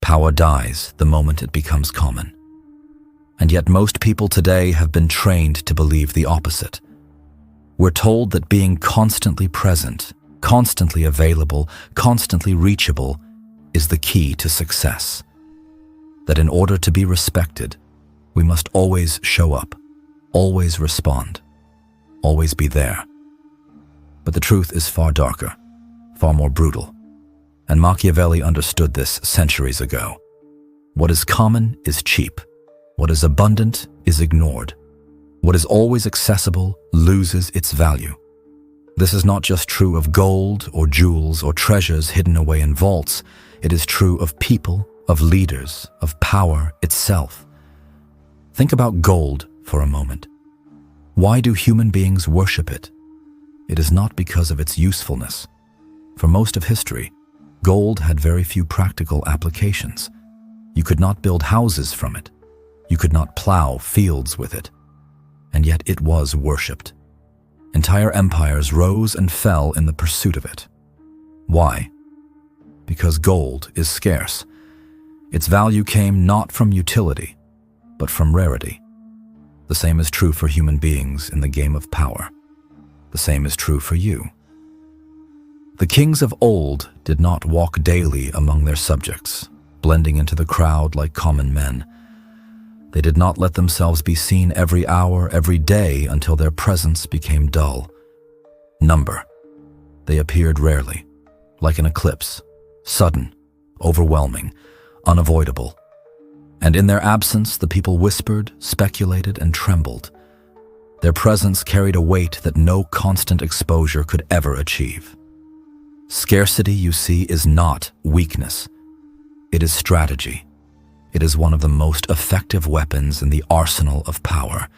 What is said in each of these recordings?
Power dies the moment it becomes common. And yet most people today have been trained to believe the opposite. We're told that being constantly present, constantly available, constantly reachable is the key to success. That in order to be respected, we must always show up, always respond, always be there. But the truth is far darker, far more brutal. And Machiavelli understood this centuries ago. What is common is cheap. What is abundant is ignored. What is always accessible loses its value. This is not just true of gold or jewels or treasures hidden away in vaults. It is true of people, of leaders, of power itself. Think about gold for a moment. Why do human beings worship it? It is not because of its usefulness. For most of history, gold had very few practical applications. You could not build houses from it. You could not plow fields with it. And yet it was worshipped. Entire empires rose and fell in the pursuit of it. Why? Because gold is scarce. Its value came not from utility, but from rarity. The same is true for human beings in the game of power. The same is true for you. The kings of old did not walk daily among their subjects, blending into the crowd like common men. They did not let themselves be seen every hour, every day, until their presence became dull. Number. They appeared rarely, like an eclipse, sudden, overwhelming, unavoidable. And in their absence, the people whispered, speculated, and trembled. Their presence carried a weight that no constant exposure could ever achieve. Scarcity, you see, is not weakness. It is strategy. It is one of the most effective weapons in the arsenal of power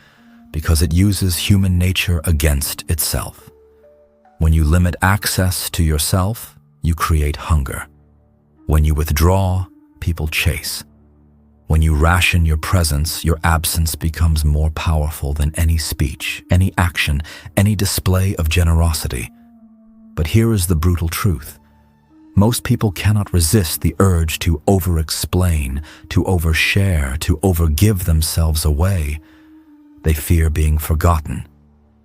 because it uses human nature against itself. When you limit access to yourself, you create hunger. When you withdraw, people chase. When you ration your presence, your absence becomes more powerful than any speech, any action, any display of generosity. But here is the brutal truth. Most people cannot resist the urge to over-explain, to overshare, to overgive themselves away. They fear being forgotten.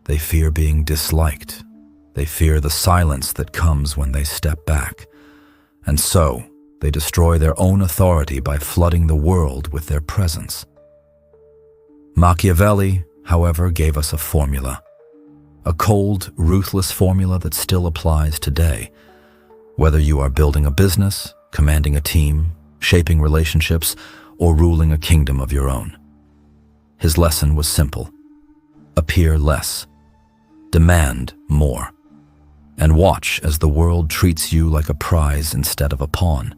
They fear being disliked. They fear the silence that comes when they step back. And so, they destroy their own authority by flooding the world with their presence. Machiavelli, however, gave us a formula. A cold, ruthless formula that still applies today. Whether you are building a business, commanding a team, shaping relationships, or ruling a kingdom of your own. His lesson was simple. Appear less. Demand more. And watch as the world treats you like a prize instead of a pawn.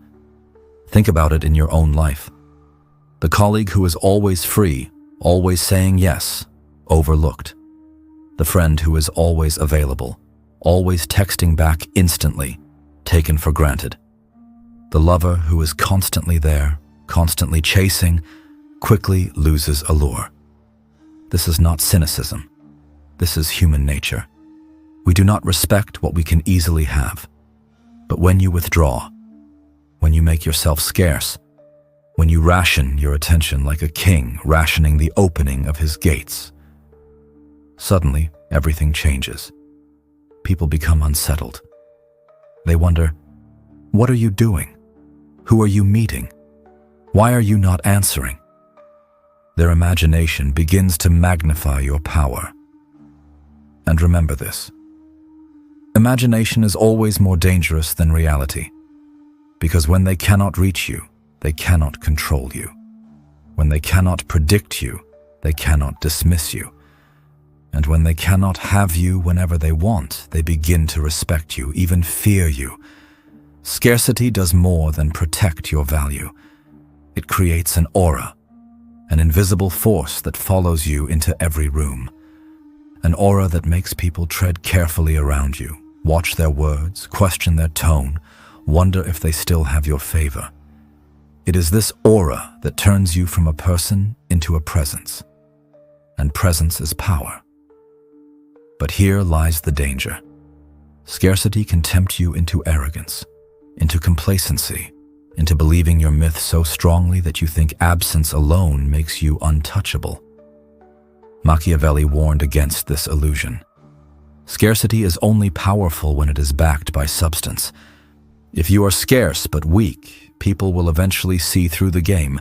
Think about it in your own life. The colleague who is always free, always saying yes, overlooked. The friend who is always available, always texting back instantly, taken for granted. The lover who is constantly there, constantly chasing, quickly loses allure. This is not cynicism. This is human nature. We do not respect what we can easily have. But when you withdraw, when you make yourself scarce, when you ration your attention like a king rationing the opening of his gates, suddenly everything changes. People become unsettled. They wonder, what are you doing? Who are you meeting? Why are you not answering? Their imagination begins to magnify your power. And remember this. Imagination is always more dangerous than reality, because when they cannot reach you, they cannot control you. When they cannot predict you, they cannot dismiss you. And when they cannot have you whenever they want, they begin to respect you, even fear you. Scarcity does more than protect your value. It creates an aura, an invisible force that follows you into every room. An aura that makes people tread carefully around you, watch their words, question their tone, wonder if they still have your favor. It is this aura that turns you from a person into a presence. And presence is power. But here lies the danger. Scarcity can tempt you into arrogance, into complacency, into believing your myth so strongly that you think absence alone makes you untouchable. Machiavelli warned against this illusion. Scarcity is only powerful when it is backed by substance. If you are scarce but weak, people will eventually see through the game.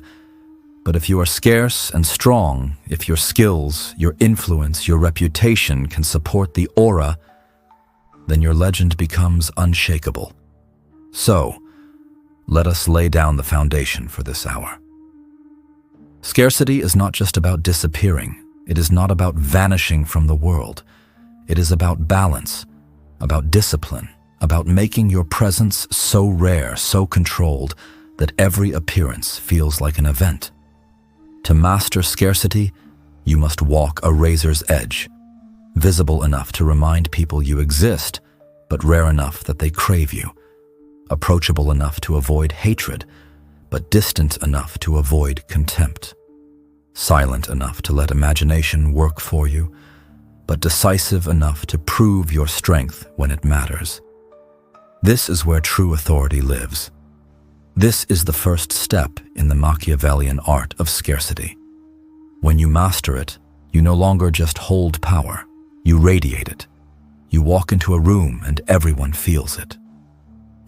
But if you are scarce and strong, if your skills, your influence, your reputation can support the aura, then your legend becomes unshakable. So, let us lay down the foundation for this hour. Scarcity is not just about disappearing. It is not about vanishing from the world. It is about balance, about discipline, about making your presence so rare, so controlled, that every appearance feels like an event. To master scarcity, you must walk a razor's edge, visible enough to remind people you exist, but rare enough that they crave you, approachable enough to avoid hatred, but distant enough to avoid contempt, silent enough to let imagination work for you, but decisive enough to prove your strength when it matters. This is where true authority lives. This is the first step in the Machiavellian art of scarcity. When you master it, you no longer just hold power, you radiate it. You walk into a room and everyone feels it.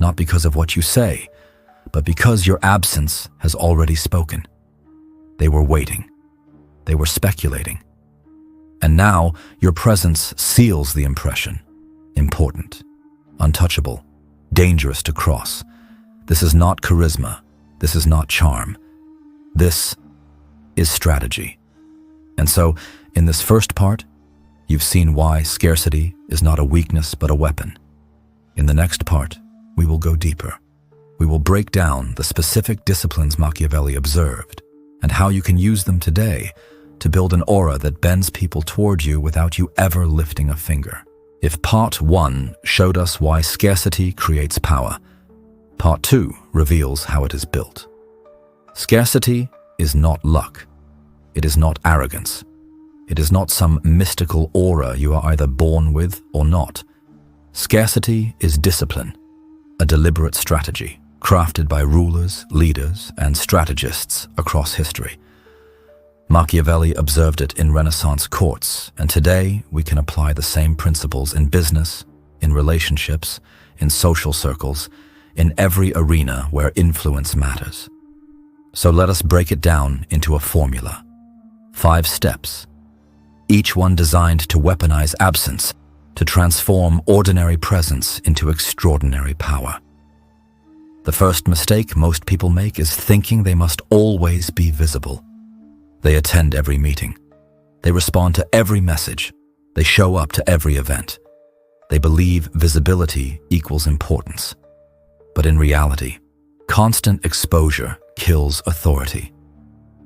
Not because of what you say, but because your absence has already spoken. They were waiting. They were speculating. And now your presence seals the impression. Important, untouchable, dangerous to cross. This is not charisma. This is not charm. This is strategy. And so, in this first part, you've seen why scarcity is not a weakness but a weapon. In the next part, we will go deeper. We will break down the specific disciplines Machiavelli observed and how you can use them today to build an aura that bends people toward you without you ever lifting a finger. If part 1 showed us why scarcity creates power, part 2 reveals how it is built. Scarcity is not luck. It is not arrogance. It is not some mystical aura you are either born with or not. Scarcity is discipline, a deliberate strategy crafted by rulers, leaders, and strategists across history. Machiavelli observed it in Renaissance courts, and today we can apply the same principles in business, in relationships, in social circles, in every arena where influence matters. So let us break it down into a formula. 5 steps, each one designed to weaponize absence, to transform ordinary presence into extraordinary power. The first mistake most people make is thinking they must always be visible. They attend every meeting. They respond to every message. They show up to every event. They believe visibility equals importance. But in reality, constant exposure kills authority.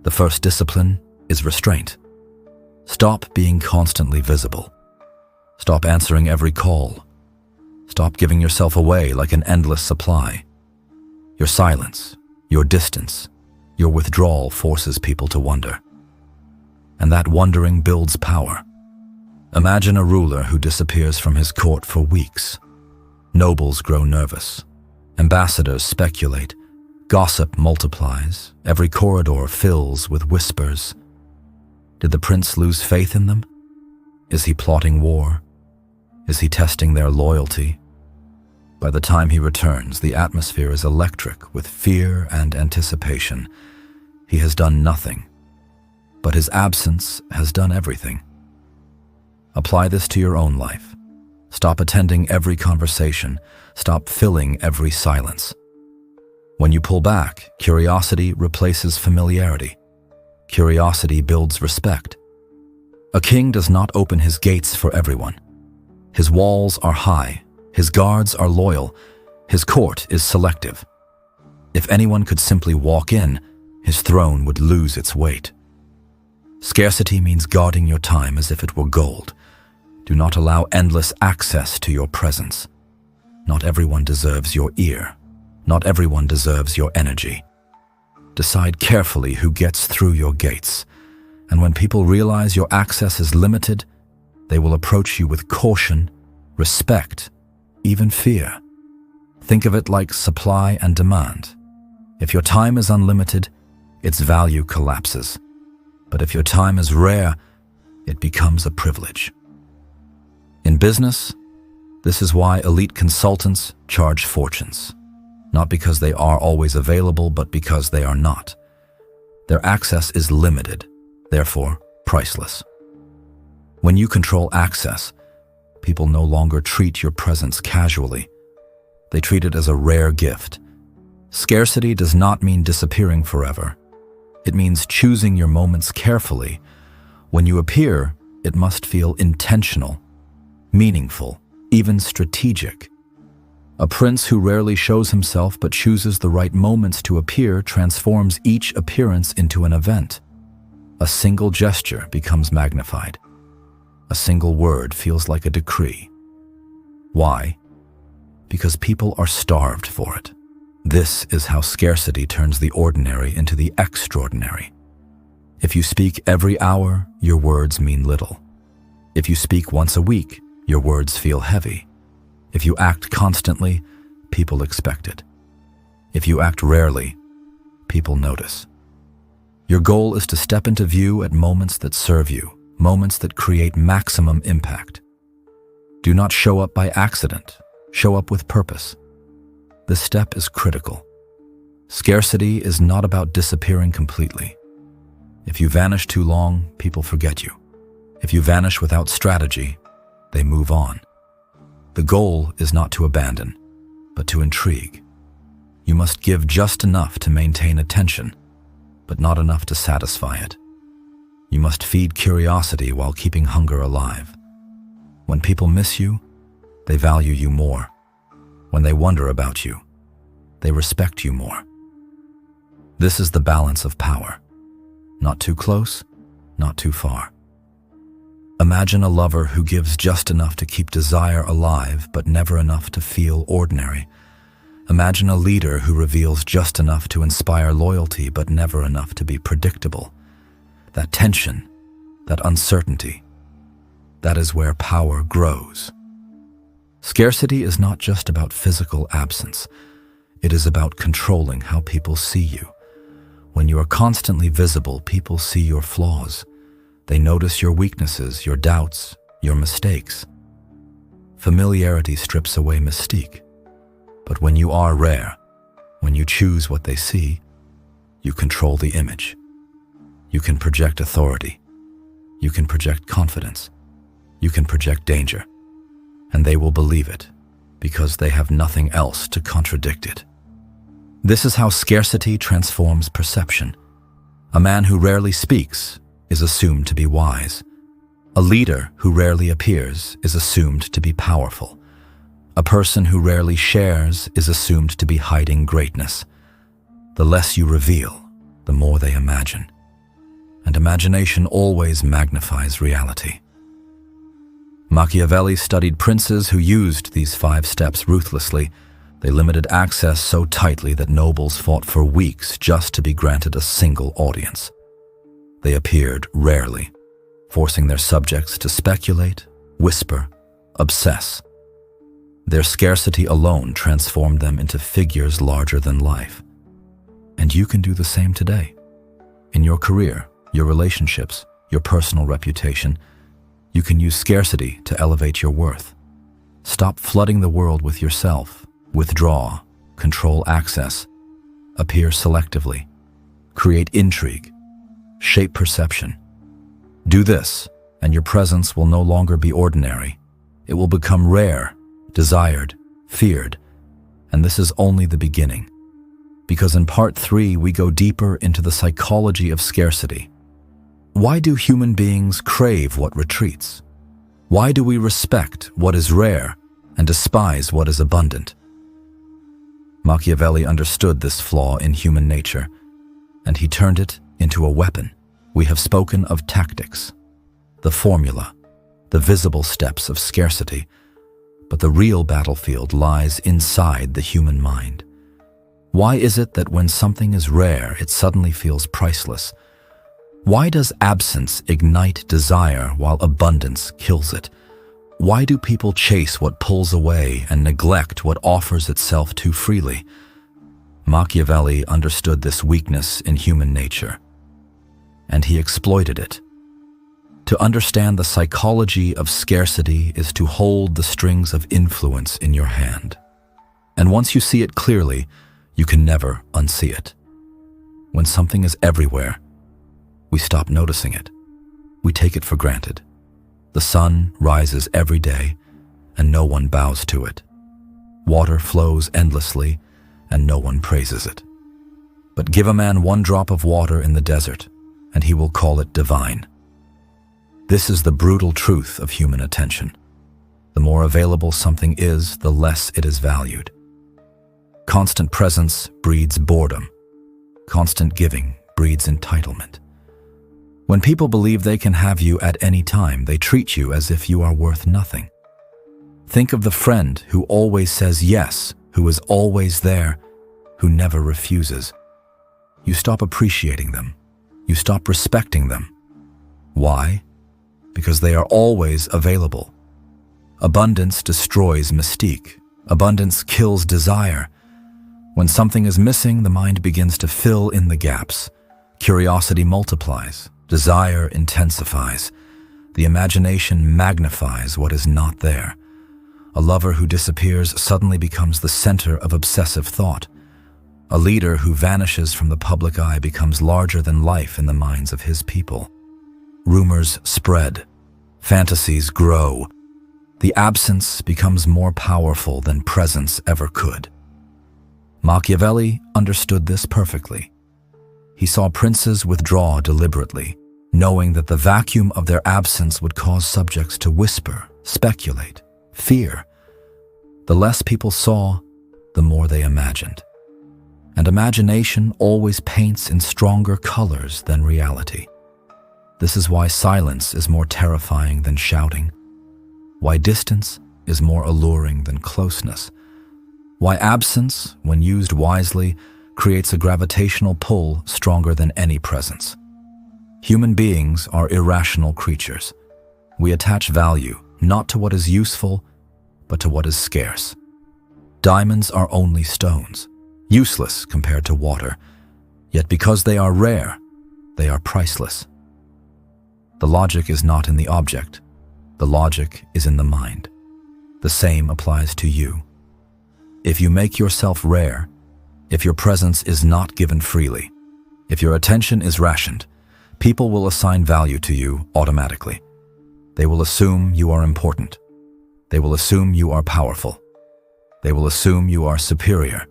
The first discipline is restraint. Stop being constantly visible. Stop answering every call. Stop giving yourself away like an endless supply. Your silence, your distance, your withdrawal forces people to wonder. And that wondering builds power. Imagine a ruler who disappears from his court for weeks. Nobles grow nervous. Ambassadors speculate. Gossip multiplies. Every corridor fills with whispers. Did the prince lose faith in them? Is he plotting war? Is he testing their loyalty? By the time he returns, the atmosphere is electric with fear and anticipation. He has done nothing, but his absence has done everything. Apply this to your own life. Stop attending every conversation. Stop filling every silence. When you pull back, curiosity replaces familiarity. Curiosity builds respect. A king does not open his gates for everyone. His walls are high. His guards are loyal. His court is selective. If anyone could simply walk in, his throne would lose its weight. Scarcity means guarding your time as if it were gold. Do not allow endless access to your presence. Not everyone deserves your ear. Not everyone deserves your energy. Decide carefully who gets through your gates. And when people realize your access is limited, they will approach you with caution, respect, even fear. Think of it like supply and demand. If your time is unlimited, its value collapses. But if your time is rare, it becomes a privilege. In business, this is why elite consultants charge fortunes. Not because they are always available, but because they are not. Their access is limited, therefore priceless. When you control access, people no longer treat your presence casually. They treat it as a rare gift. Scarcity does not mean disappearing forever. It means choosing your moments carefully. When you appear, it must feel intentional, meaningful, even strategic. A prince who rarely shows himself but chooses the right moments to appear transforms each appearance into an event. A single gesture becomes magnified. A single word feels like a decree. Why? Because people are starved for it. This is how scarcity turns the ordinary into the extraordinary. If you speak every hour, your words mean little. If you speak once a week, your words feel heavy. If you act constantly, people expect it. If you act rarely, people notice. Your goal is to step into view at moments that serve you, moments that create maximum impact. Do not show up by accident. Show up with purpose. This step is critical. Scarcity is not about disappearing completely. If you vanish too long, people forget you. If you vanish without strategy, they move on. The goal is not to abandon, but to intrigue. You must give just enough to maintain attention, but not enough to satisfy it. You must feed curiosity while keeping hunger alive. When people miss you, they value you more. When they wonder about you, they respect you more. This is the balance of power. Not too close, not too far. Imagine a lover who gives just enough to keep desire alive, but never enough to feel ordinary. Imagine a leader who reveals just enough to inspire loyalty, but never enough to be predictable. That tension, that uncertainty, that is where power grows. Scarcity is not just about physical absence. It is about controlling how people see you. When you are constantly visible, people see your flaws. They notice your weaknesses, your doubts, your mistakes. Familiarity strips away mystique. But when you are rare, when you choose what they see, you control the image. You can project authority. You can project confidence. You can project danger. And they will believe it, because they have nothing else to contradict it. This is how scarcity transforms perception. A man who rarely speaks is assumed to be wise. A leader who rarely appears is assumed to be powerful. A person who rarely shares is assumed to be hiding greatness. The less you reveal, the more they imagine. And imagination always magnifies reality. Machiavelli studied princes who used these 5 steps ruthlessly. They limited access so tightly that nobles fought for weeks just to be granted a single audience. They appeared rarely, forcing their subjects to speculate, whisper, obsess. Their scarcity alone transformed them into figures larger than life. And you can do the same today. In your career, your relationships, your personal reputation, you can use scarcity to elevate your worth. Stop flooding the world with yourself. Withdraw, control access, appear selectively, create intrigue, shape perception. Do this, and your presence will no longer be ordinary. It will become rare, desired, feared, and this is only the beginning. Because in part 3, we go deeper into the psychology of scarcity. Why do human beings crave what retreats? Why do we respect what is rare and despise what is abundant? Machiavelli understood this flaw in human nature, and he turned it into a weapon. We have spoken of tactics, the formula, the visible steps of scarcity, but the real battlefield lies inside the human mind. Why is it that when something is rare, it suddenly feels priceless? Why does absence ignite desire while abundance kills it? Why do people chase what pulls away and neglect what offers itself too freely? Machiavelli understood this weakness in human nature, and he exploited it. To understand the psychology of scarcity is to hold the strings of influence in your hand. And once you see it clearly, you can never unsee it. When something is everywhere, we stop noticing it. We take it for granted. The sun rises every day, and no one bows to it. Water flows endlessly, and no one praises it. But give a man one drop of water in the desert, and he will call it divine. This is the brutal truth of human attention. The more available something is, the less it is valued. Constant presence breeds boredom. Constant giving breeds entitlement. When people believe they can have you at any time, they treat you as if you are worth nothing. Think of the friend who always says yes, who is always there, who never refuses. You stop appreciating them. You stop respecting them. Why? Because they are always available. Abundance destroys mystique. Abundance kills desire. When something is missing, the mind begins to fill in the gaps. Curiosity multiplies. Desire intensifies. The imagination magnifies what is not there. A lover who disappears suddenly becomes the center of obsessive thought. A leader who vanishes from the public eye becomes larger than life in the minds of his people. Rumors spread. Fantasies grow. The absence becomes more powerful than presence ever could. Machiavelli understood this perfectly. He saw princes withdraw deliberately, knowing that the vacuum of their absence would cause subjects to whisper, speculate, fear. The less people saw, the more they imagined. And imagination always paints in stronger colors than reality. This is why silence is more terrifying than shouting, why distance is more alluring than closeness, why absence, when used wisely, creates a gravitational pull stronger than any presence. Human beings are irrational creatures. We attach value not to what is useful, but to what is scarce. Diamonds are only stones, useless compared to water, yet because they are rare, they are priceless. The logic is not in the object. The logic is in the mind. The same applies to you. If you make yourself rare, if your presence is not given freely, if your attention is rationed, people will assign value to you automatically. They will assume you are important. They will assume you are powerful. They will assume you are superior.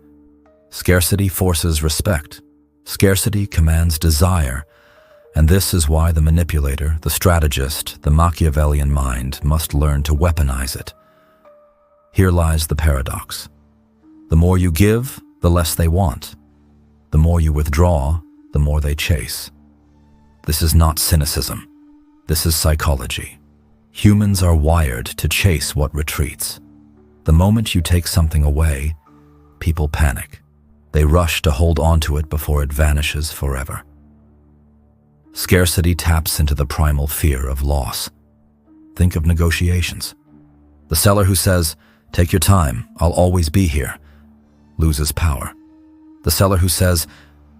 Scarcity forces respect. Scarcity commands desire. And this is why the manipulator, the strategist, the Machiavellian mind must learn to weaponize it. Here lies the paradox. The more you give, the less they want. The more you withdraw, the more they chase. This is not cynicism. This is psychology. Humans are wired to chase what retreats. The moment you take something away, people panic. They rush to hold on to it before it vanishes forever. Scarcity taps into the primal fear of loss. Think of negotiations. The seller who says, "Take your time, I'll always be here," loses power. The seller who says,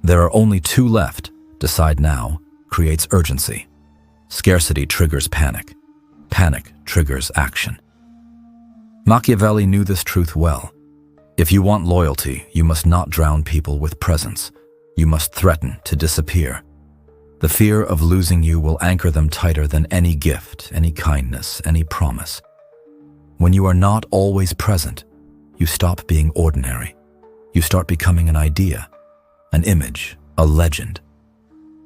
"There are only 2 left, decide now," creates urgency. Scarcity triggers panic. Panic triggers action. Machiavelli knew this truth well. If you want loyalty, you must not drown people with presence. You must threaten to disappear. The fear of losing you will anchor them tighter than any gift, any kindness, any promise. When you are not always present, you stop being ordinary. You start becoming an idea, an image, a legend.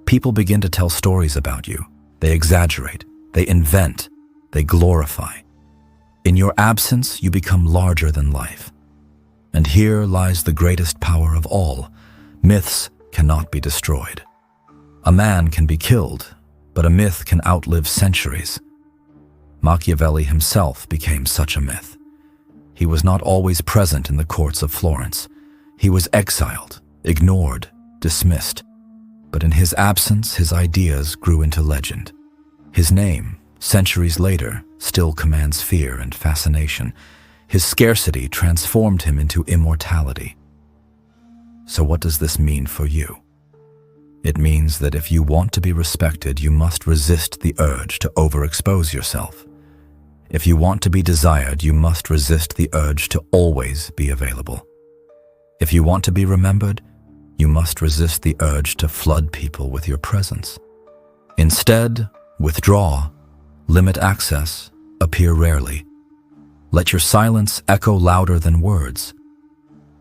People begin to tell stories about you. They exaggerate, they invent, they glorify. In your absence, you become larger than life. And here lies the greatest power of all. Myths cannot be destroyed. A man can be killed, but a myth can outlive centuries. Machiavelli himself became such a myth. He was not always present in the courts of Florence. He was exiled, ignored, dismissed. But in his absence, his ideas grew into legend. His name, centuries later, still commands fear and fascination. His scarcity transformed him into immortality. So what does this mean for you? It means that if you want to be respected, you must resist the urge to overexpose yourself. If you want to be desired, you must resist the urge to always be available. If you want to be remembered, you must resist the urge to flood people with your presence. Instead, withdraw, limit access, appear rarely. Let your silence echo louder than words.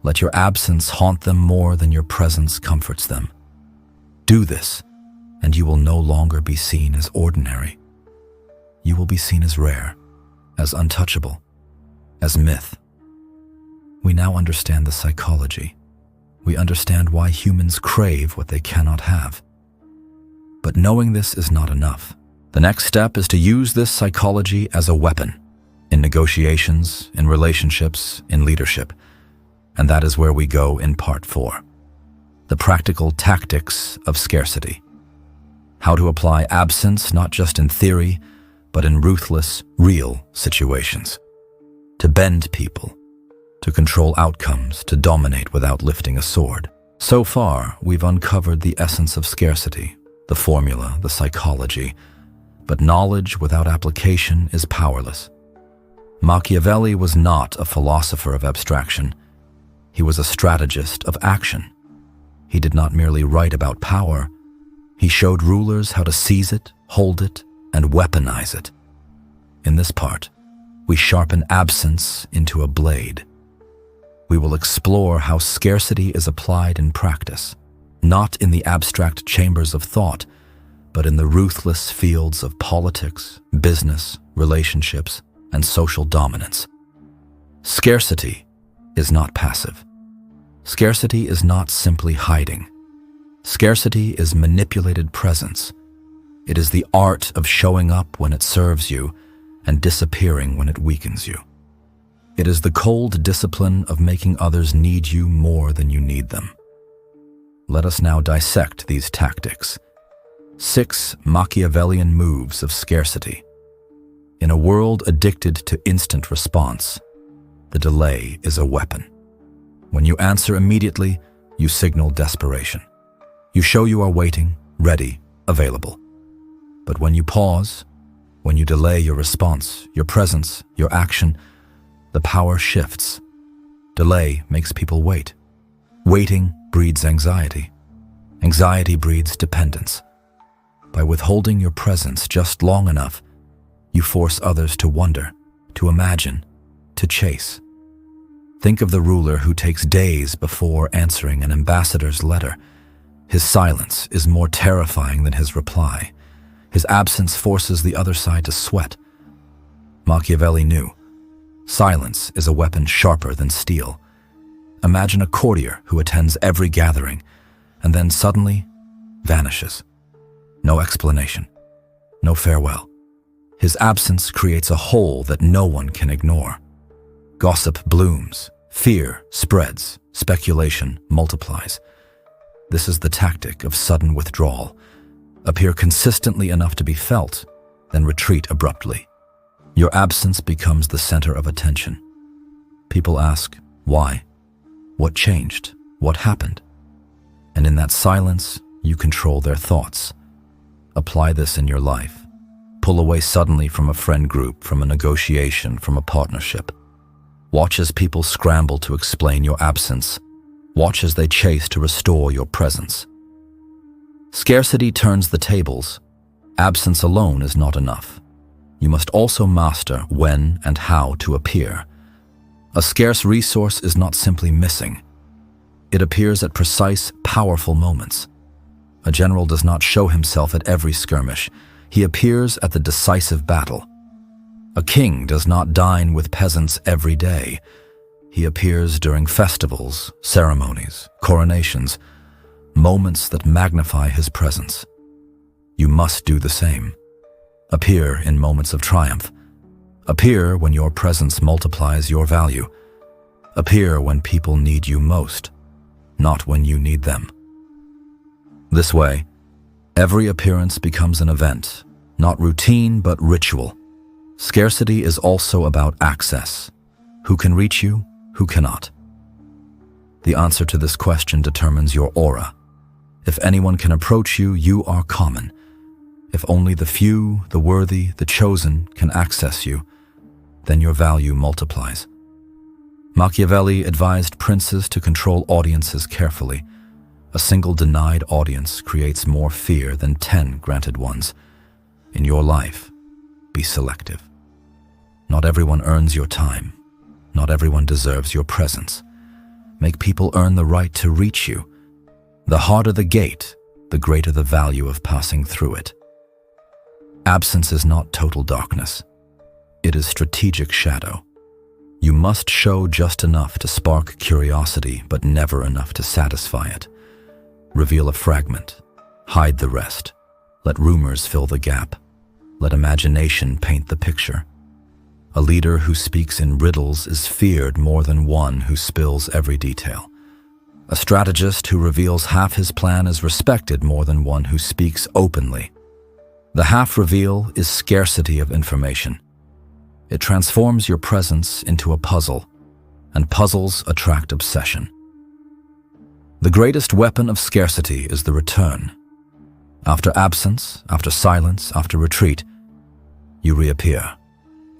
Let your absence haunt them more than your presence comforts them. Do this, and you will no longer be seen as ordinary. You will be seen as rare, as untouchable, as myth. We now understand the psychology. We understand why humans crave what they cannot have. But knowing this is not enough. The next step is to use this psychology as a weapon in negotiations, in relationships, in leadership. And that is where we go in part 4. The practical tactics of scarcity. How to apply absence not just in theory, but in ruthless, real situations. To bend people, to control outcomes, to dominate without lifting a sword. So far, we've uncovered the essence of scarcity, the formula, the psychology, but knowledge without application is powerless. Machiavelli was not a philosopher of abstraction. He was a strategist of action. He did not merely write about power. He showed rulers how to seize it, hold it, and weaponize it. In this part, we sharpen absence into a blade. We will explore how scarcity is applied in practice, not in the abstract chambers of thought, but in the ruthless fields of politics, business, relationships, and social dominance. Scarcity is not passive. Scarcity is not simply hiding. Scarcity is manipulated presence. It is the art of showing up when it serves you and disappearing when it weakens you. It is the cold discipline of making others need you more than you need them. Let us now dissect these tactics. 6 Machiavellian moves of scarcity. In a world addicted to instant response, the delay is a weapon. When you answer immediately, you signal desperation. You show you are waiting, ready, available. But when you pause, when you delay your response, your presence, your action, the power shifts. Delay makes people wait. Waiting breeds anxiety. Anxiety breeds dependence. By withholding your presence just long enough, you force others to wonder, to imagine, to chase. Think of the ruler who takes days before answering an ambassador's letter. His silence is more terrifying than his reply. His absence forces the other side to sweat. Machiavelli knew. Silence is a weapon sharper than steel. Imagine a courtier who attends every gathering and then suddenly vanishes. No explanation, no farewell. His absence creates a hole that no one can ignore. Gossip blooms, fear spreads, speculation multiplies. This is the tactic of sudden withdrawal. Appear consistently enough to be felt, then retreat abruptly. Your absence becomes the center of attention. People ask, why? What changed? What happened? And in that silence, you control their thoughts. Apply this in your life. Pull away suddenly from a friend group, from a negotiation, from a partnership. Watch as people scramble to explain your absence. Watch as they chase to restore your presence. Scarcity turns the tables. Absence alone is not enough. You must also master when and how to appear. A scarce resource is not simply missing. It appears at precise, powerful moments. A general does not show himself at every skirmish. He appears at the decisive battle. A king does not dine with peasants every day. He appears during festivals, ceremonies, coronations, moments that magnify his presence. You must do the same. Appear in moments of triumph. Appear when your presence multiplies your value. Appear when people need you most, not when you need them. This way, every appearance becomes an event, not routine but ritual. Scarcity is also about access. Who can reach you, who cannot. The answer to this question determines your aura. If anyone can approach you, you are common. If only the few, the worthy, the chosen can access you, then your value multiplies. Machiavelli advised princes to control audiences carefully. A single denied audience creates more fear than 10 granted ones. In your life, be selective. Not everyone earns your time. Not everyone deserves your presence. Make people earn the right to reach you. The harder the gate, the greater the value of passing through it. Absence is not total darkness. It is strategic shadow. You must show just enough to spark curiosity, but never enough to satisfy it. Reveal a fragment. Hide the rest. Let rumors fill the gap. Let imagination paint the picture. A leader who speaks in riddles is feared more than one who spills every detail. A strategist who reveals half his plan is respected more than one who speaks openly. The half reveal is scarcity of information. It transforms your presence into a puzzle, and puzzles attract obsession. The greatest weapon of scarcity is the return. After absence, after silence, after retreat, you reappear.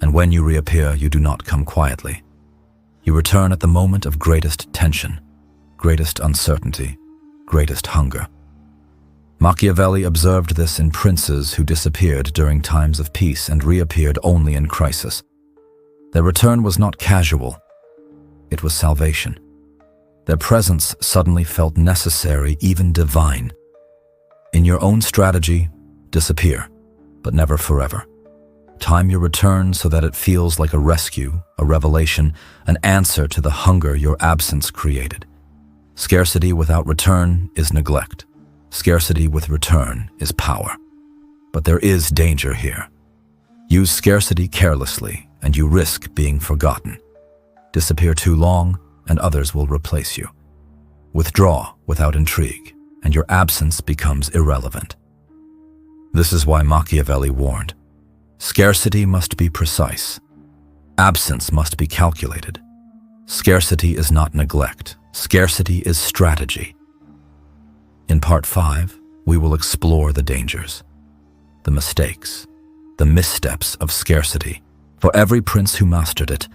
And when you reappear, you do not come quietly. You return at the moment of greatest tension, greatest uncertainty, greatest hunger. Machiavelli observed this in princes who disappeared during times of peace and reappeared only in crisis. Their return was not casual. It was salvation. Their presence suddenly felt necessary, even divine. In your own strategy, disappear, but never forever. Time your return so that it feels like a rescue, a revelation, an answer to the hunger your absence created. Scarcity without return is neglect. Scarcity with return is power. But there is danger here. Use scarcity carelessly, and you risk being forgotten. Disappear too long, and others will replace you. Withdraw without intrigue, and your absence becomes irrelevant. This is why Machiavelli warned. Scarcity must be precise. Absence must be calculated. Scarcity is not neglect. Scarcity is strategy. In Part 5, we will explore the dangers, the mistakes, the missteps of scarcity. For every prince who mastered it,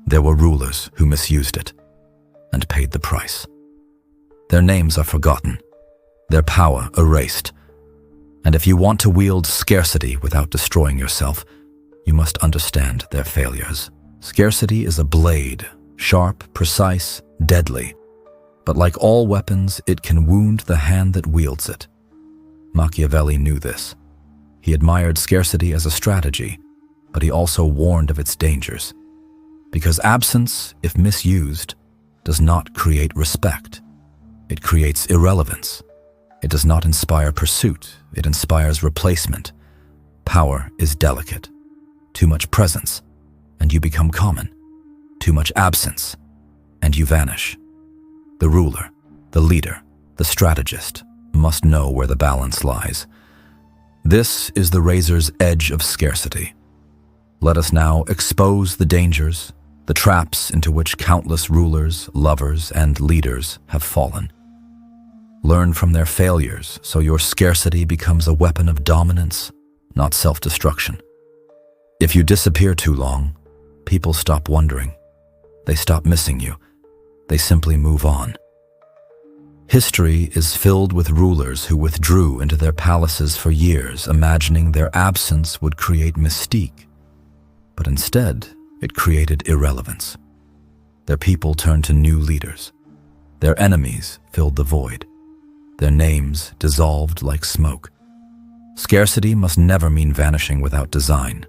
there were rulers who misused it and paid the price. Their names are forgotten, their power erased. And if you want to wield scarcity without destroying yourself, you must understand their failures. Scarcity is a blade, sharp, precise, deadly. But like all weapons, it can wound the hand that wields it. Machiavelli knew this. He admired scarcity as a strategy, but he also warned of its dangers. Because absence, if misused, does not create respect. It creates irrelevance. It does not inspire pursuit, it inspires replacement. Power is delicate. Too much presence, and you become common. Too much absence, and you vanish. The ruler, the leader, the strategist must know where the balance lies. This is the razor's edge of scarcity. Let us now expose the dangers, the traps into which countless rulers, lovers, and leaders have fallen. Learn from their failures so your scarcity becomes a weapon of dominance, not self-destruction. If you disappear too long, people stop wondering. They stop missing you. They simply move on. History is filled with rulers who withdrew into their palaces for years, imagining their absence would create mystique. But instead, it created irrelevance. Their people turned to new leaders. Their enemies filled the void. Their names dissolved like smoke. Scarcity must never mean vanishing without design.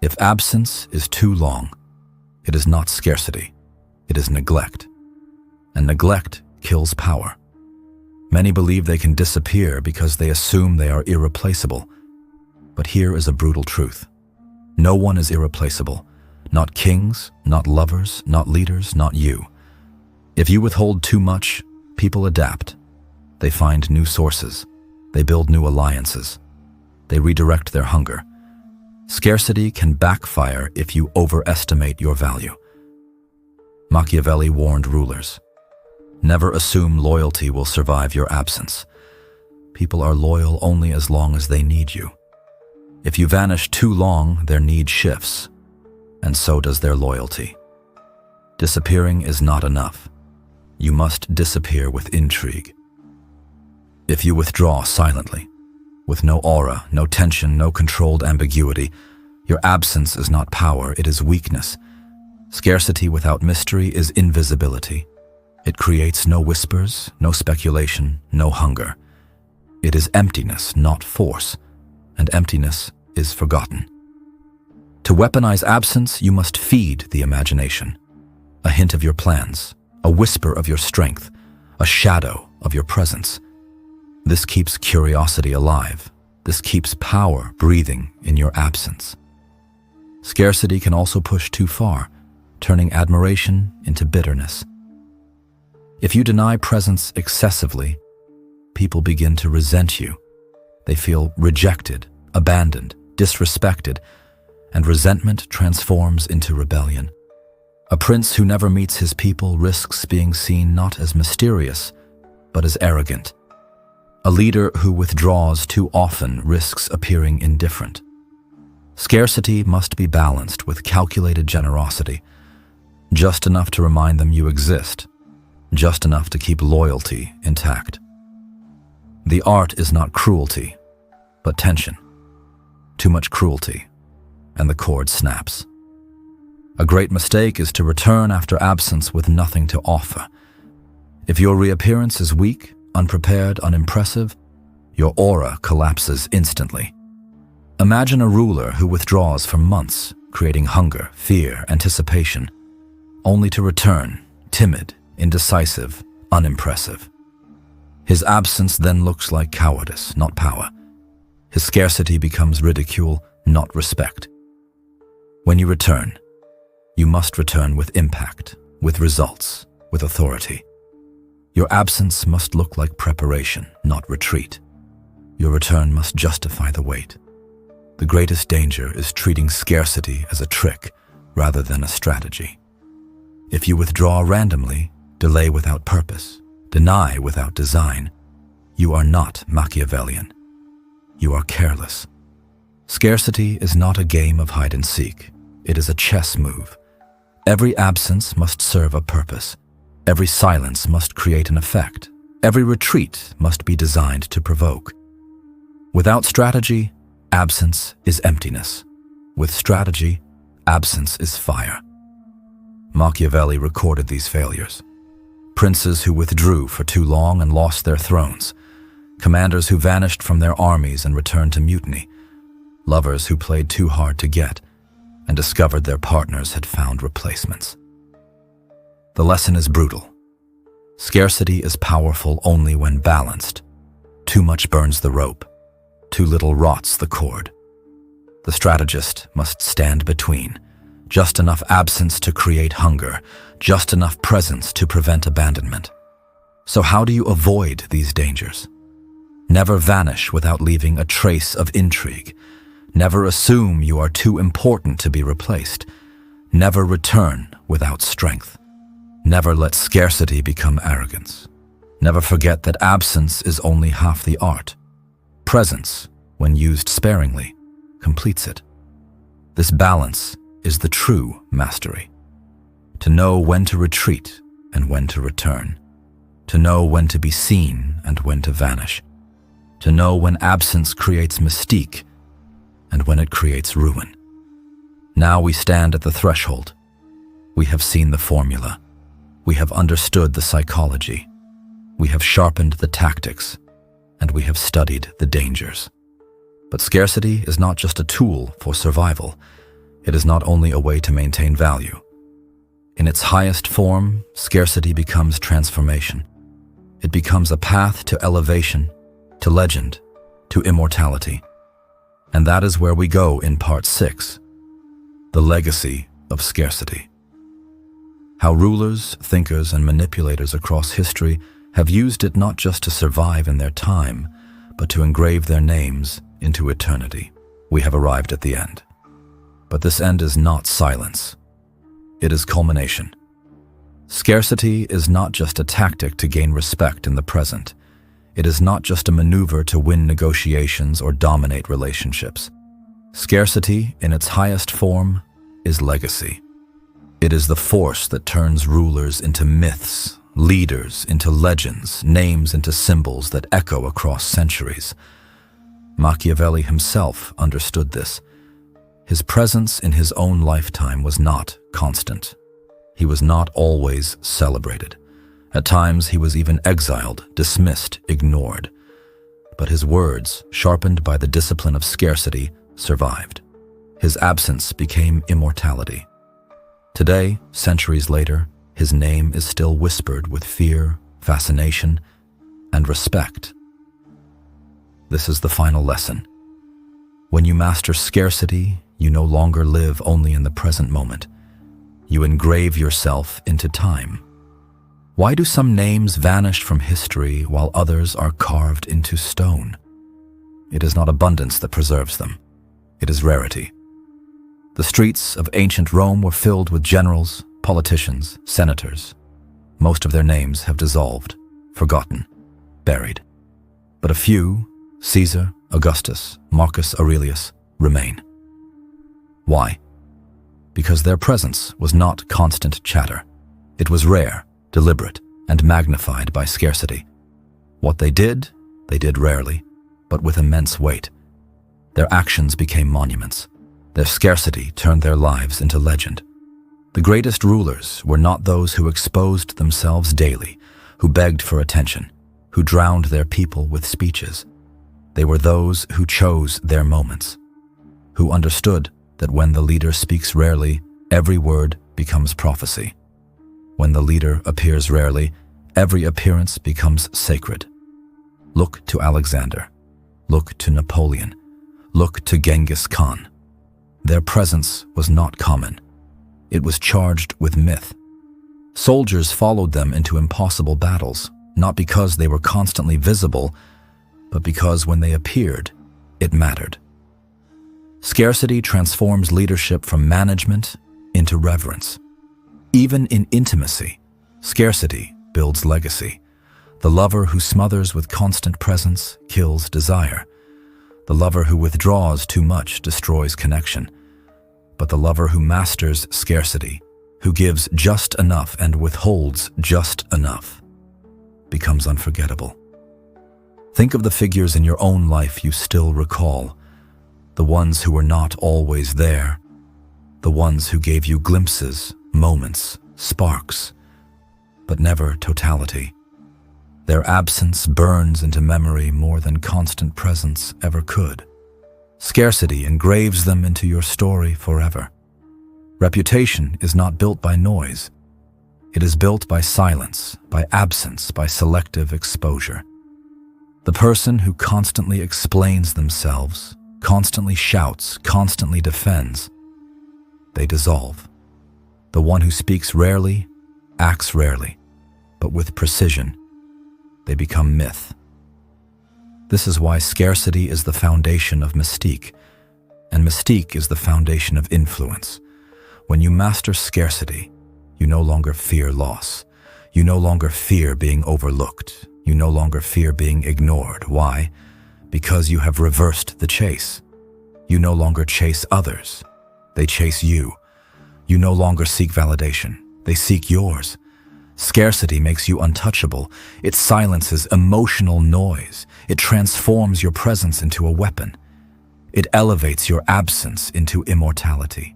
If absence is too long, it is not scarcity, it is neglect. And neglect kills power. Many believe they can disappear because they assume they are irreplaceable. But here is a brutal truth. No one is irreplaceable. Not kings, not lovers, not leaders, not you. If you withhold too much, people adapt. They find new sources. They build new alliances. They redirect their hunger. Scarcity can backfire if you overestimate your value. Machiavelli warned rulers. Never assume loyalty will survive your absence. People are loyal only as long as they need you. If you vanish too long, their need shifts, and so does their loyalty. Disappearing is not enough. You must disappear with intrigue. If you withdraw silently, with no aura, no tension, no controlled ambiguity, your absence is not power, it is weakness. Scarcity without mystery is invisibility. It creates no whispers, no speculation, no hunger. It is emptiness, not force, and emptiness is forgotten. To weaponize absence, you must feed the imagination. A hint of your plans, a whisper of your strength, a shadow of your presence. This keeps curiosity alive. This keeps power breathing in your absence. Scarcity can also push too far, turning admiration into bitterness. If you deny presence excessively, people begin to resent you. They feel rejected, abandoned, disrespected, and resentment transforms into rebellion. A prince who never meets his people risks being seen not as mysterious, but as arrogant. A leader who withdraws too often risks appearing indifferent. Scarcity must be balanced with calculated generosity, just enough to remind them you exist, just enough to keep loyalty intact. The art is not cruelty, but tension. Too much cruelty, and the cord snaps. A great mistake is to return after absence with nothing to offer. If your reappearance is weak, unprepared, unimpressive, your aura collapses instantly. Imagine a ruler who withdraws for months, creating hunger, fear, anticipation, only to return, timid, indecisive, unimpressive. His absence then looks like cowardice, not power. His scarcity becomes ridicule, not respect. When you return, you must return with impact, with results, with authority. Your absence must look like preparation, not retreat. Your return must justify the wait. The greatest danger is treating scarcity as a trick rather than a strategy. If you withdraw randomly, delay without purpose, deny without design, you are not Machiavellian. You are careless. Scarcity is not a game of hide and seek. It is a chess move. Every absence must serve a purpose. Every silence must create an effect. Every retreat must be designed to provoke. Without strategy, absence is emptiness. With strategy, absence is fire. Machiavelli recorded these failures. Princes who withdrew for too long and lost their thrones. Commanders who vanished from their armies and returned to mutiny. Lovers who played too hard to get and discovered their partners had found replacements. The lesson is brutal. Scarcity is powerful only when balanced. Too much burns the rope. Too little rots the cord. The strategist must stand between. Just enough absence to create hunger. Just enough presence to prevent abandonment. So how do you avoid these dangers? Never vanish without leaving a trace of intrigue. Never assume you are too important to be replaced. Never return without strength. Never let scarcity become arrogance. Never forget that absence is only half the art. Presence, when used sparingly, completes it. This balance is the true mastery. To know when to retreat and when to return. To know when to be seen and when to vanish. To know when absence creates mystique and when it creates ruin. Now we stand at the threshold. We have seen the formula. We have understood the psychology. We have sharpened the tactics, and we have studied the dangers. But scarcity is not just a tool for survival. It is not only a way to maintain value. In its highest form, scarcity becomes transformation. It becomes a path to elevation, to legend, to immortality. And that is where we go in part 6, the legacy of scarcity. How rulers, thinkers, and manipulators across history have used it not just to survive in their time, but to engrave their names into eternity. We have arrived at the end. But this end is not silence. It is culmination. Scarcity is not just a tactic to gain respect in the present. It is not just a maneuver to win negotiations or dominate relationships. Scarcity, in its highest form, is legacy. It is the force that turns rulers into myths, leaders into legends, names into symbols that echo across centuries. Machiavelli himself understood this. His presence in his own lifetime was not constant. He was not always celebrated. At times he was even exiled, dismissed, ignored. But his words, sharpened by the discipline of scarcity, survived. His absence became immortality. Today, centuries later, his name is still whispered with fear, fascination, and respect. This is the final lesson. When you master scarcity, you no longer live only in the present moment. You engrave yourself into time. Why do some names vanish from history while others are carved into stone? It is not abundance that preserves them. It is rarity. The streets of ancient Rome were filled with generals, politicians, senators. Most of their names have dissolved, forgotten, buried. But a few, Caesar, Augustus, Marcus Aurelius, remain. Why? Because their presence was not constant chatter. It was rare, deliberate, and magnified by scarcity. What they did rarely, but with immense weight. Their actions became monuments. Their scarcity turned their lives into legend. The greatest rulers were not those who exposed themselves daily, who begged for attention, who drowned their people with speeches. They were those who chose their moments, who understood that when the leader speaks rarely, every word becomes prophecy. When the leader appears rarely, every appearance becomes sacred. Look to Alexander. Look to Napoleon. Look to Genghis Khan. Their presence was not common. It was charged with myth. Soldiers followed them into impossible battles, not because they were constantly visible, but because when they appeared, it mattered. Scarcity transforms leadership from management into reverence. Even in intimacy, scarcity builds legacy. The lover who smothers with constant presence kills desire. The lover who withdraws too much destroys connection. But the lover who masters scarcity, who gives just enough and withholds just enough, becomes unforgettable. Think of the figures in your own life you still recall, the ones who were not always there, the ones who gave you glimpses, moments, sparks, but never totality. Their absence burns into memory more than constant presence ever could. Scarcity engraves them into your story forever. Reputation is not built by noise. It is built by silence, by absence, by selective exposure. The person who constantly explains themselves, constantly shouts, constantly defends, they dissolve. The one who speaks rarely, acts rarely, but with precision, they become myth. This is why scarcity is the foundation of mystique, and mystique is the foundation of influence. When you master scarcity, you no longer fear loss. You no longer fear being overlooked. You no longer fear being ignored. Why? Because you have reversed the chase. You no longer chase others. They chase you. You no longer seek validation. They seek yours. Scarcity makes you untouchable. It silences emotional noise. It transforms your presence into a weapon. It elevates your absence into immortality.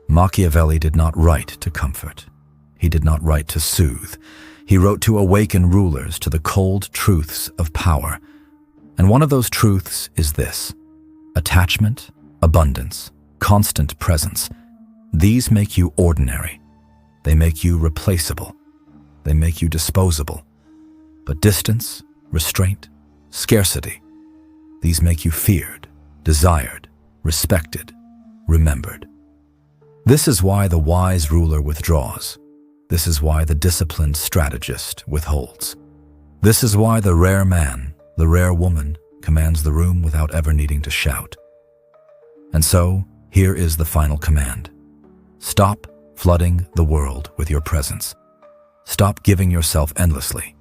Machiavelli did not write to comfort. He did not write to soothe. He wrote to awaken rulers to the cold truths of power. And one of those truths is this: attachment, abundance, constant presence. These make you ordinary. They make you replaceable. They make you disposable. But distance, restraint, scarcity, these make you feared, desired, respected, remembered. This is why the wise ruler withdraws. This is why the disciplined strategist withholds. This is why the rare man, the rare woman, commands the room without ever needing to shout. And so, here is the final command. Stop flooding the world with your presence. Stop giving yourself endlessly.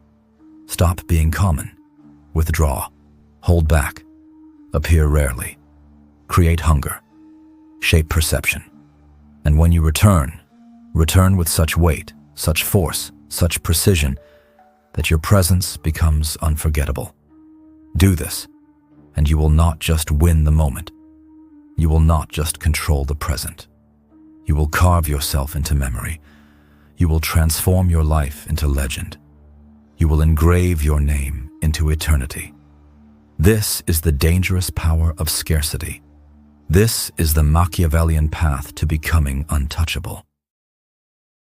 Stop being common. Withdraw. Hold back. Appear rarely. Create hunger. Shape perception. And when you return with such weight, such force, such precision, that your presence becomes unforgettable. Do this, and you will not just win the moment. You will not just control the present. You will carve yourself into memory. You will transform your life into legend. You will engrave your name into eternity. This is the dangerous power of scarcity. This is the Machiavellian path to becoming untouchable.